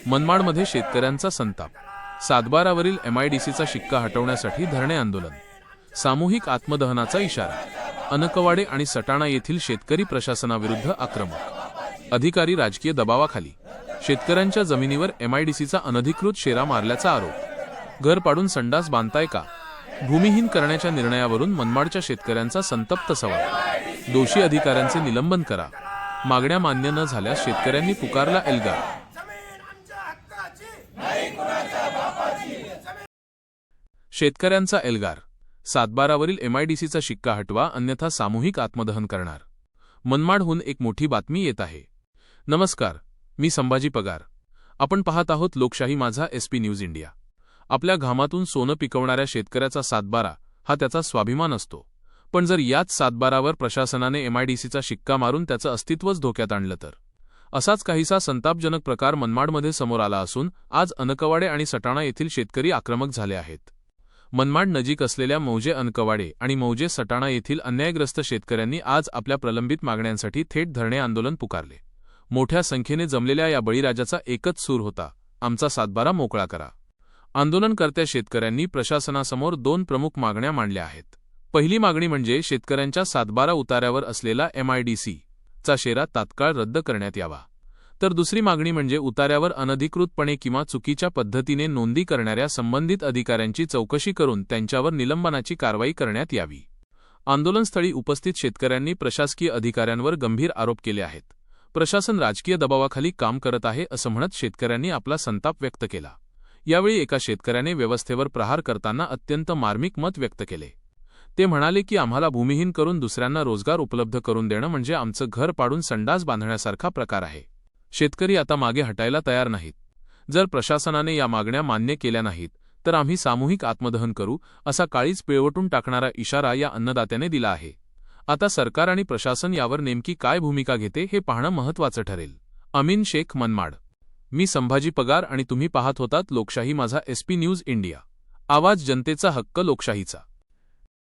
मनमाडमध्ये शेतकऱ्यांचा संताप, सातबारावरील एमआयडीसीचा शिक्का हटवण्यासाठी धरणे आंदोलन, सामूहिक आत्मदहनाचा इशारा, अनकवाडे आणि सटाणा येथील शेतकरी प्रशासनाविरुद्ध आक्रमक, अधिकारी राजकीय दबावाखाली, शेतकऱ्यांच्या जमिनीवर एमआयडीसीचा अनधिकृत शेरा मारल्याचा आरोप, घर पाडून संडास बांधताय का, भूमिहीन करण्याच्या निर्णयावरून मनमाडच्या शेतकऱ्यांचा संतप्त सवाल, दोषी अधिकाऱ्यांचे निलंबन करा, मागण्या मान्य न झाल्यास शेतकऱ्यांनी पुकारला एल्गार. शेतकऱ्यांचा एल्गार, सातबारावरील एमआयडीसीचा शिक्का हटवा अन्यथा सामूहिक आत्मदहन करणार. मनमाडहून एक मोठी बातमी येत आहे. नमस्कार, मी संभाजी पगार. आपण पाहत आहोत लोकशाही माझा SP न्यूज इंडिया. आपल्या घामातून सोनं पिकवणाऱ्या शेतकऱ्याचा सातबारा हा त्याचा स्वाभिमान असतो. पण जर याच सातबारावर प्रशासनाने एमआयडीसीचा शिक्का मारून त्याचं अस्तित्वच धोक्यात आणलं तर? असाच काहीसा संतापजनक प्रकार मनमाडमध्ये समोर आला असून आज अनकवाडे आणि सटाणा येथील शेतकरी आक्रमक झाले आहेत. मनमाड नजीक असलेल्या मौजे अनकवाडे आणि मौजे सटाणा येथील अन्यायग्रस्त शेतकऱ्यांनी आज आपल्या प्रलंबित मागण्यांसाठी थेट धरणे आंदोलन पुकारले. मोठ्या संख्येने जमलेल्या या बळीराजाचा एकच सूर होता, आमचा सातबारा मोकळा करा. आंदोलनकर्त्या शेतकऱ्यांनी प्रशासनासमोर 2 प्रमुख मागण्या मांडल्या आहेत. पहिली मागणी म्हणजे शेतकऱ्यांच्या सातबारा उतार्यावर असलेला एमआयडीसी चा शेरा तात्काळ रद्द करण्यात यावा. तर दुसरी मागणी म्हणजे उतार्यावर अनधिकृतपणे किंवा चुकीच्या पद्धतीने नोंदी करणाऱ्या संबंधित अधिकाऱ्यांची चौकशी करून त्यांच्यावर निलंबनाची कारवाई करण्यात यावी. आंदोलनस्थळी उपस्थित शेतकऱ्यांनी प्रशासकीय अधिकाऱ्यांवर गंभीर आरोप केले आहेत. प्रशासन राजकीय दबावाखाली काम करत आहे असं म्हणत शेतकऱ्यांनी आपला संताप व्यक्त केला. यावेळी एका शेतकऱ्याने व्यवस्थेवर प्रहार करताना अत्यंत मार्मिक मत व्यक्त केले. ते म्हणाले की आम्हाला भूमिहीन करून दुसऱ्यांना रोजगार उपलब्ध करून देणं म्हणजे आमचं घर पाडून संडास बांधण्यासारखा प्रकार आहे. शेतकरी आता मागे हटायला तयार नाहीत. जर प्रशासनाने या मागण्या मान्य केल्या नाहीत तर आम्ही सामूहिक आत्मदहन करू असा काळीज पिळवटून टाकणारा इशारा या अन्नदात्याने दिला आहे. आता सरकार आणि प्रशासन यावर नेमकी काय भूमिका घेते हे पाहणं महत्त्वाचं ठरेल. अमीन शेख, मनमाड. मी संभाजी पगार आणि तुम्ही पाहत होतात लोकशाही माझा SP न्यूज इंडिया. आवाज जनतेचा हक्क लोकशाहीचा.